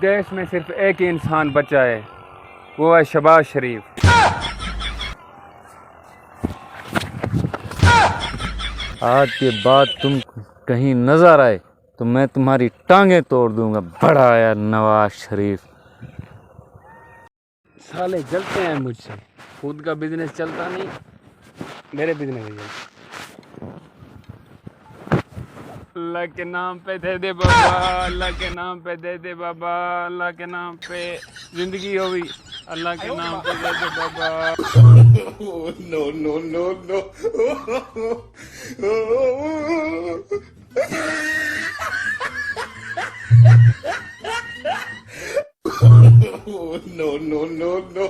देश में सिर्फ एक ही इंसान बचा है, वो है शहबाज शरीफ। आज के बाद तुम कहीं नजर आए तो मैं तुम्हारी टांगे तोड़ दूंगा। बड़ा आया नवाज शरीफ। साले जलते हैं मुझसे, खुद का बिजनेस चलता नहीं, मेरे बिजनेस में चलता। अल्लाह के नाम पे दे दे बाबा, अल्लाह के नाम पे दे दे बाबा, अल्लाह के नाम पे जिंदगी हो गई, अल्लाह के नाम पे दे दे बाबा। No, no, no, no. No, no, no, no.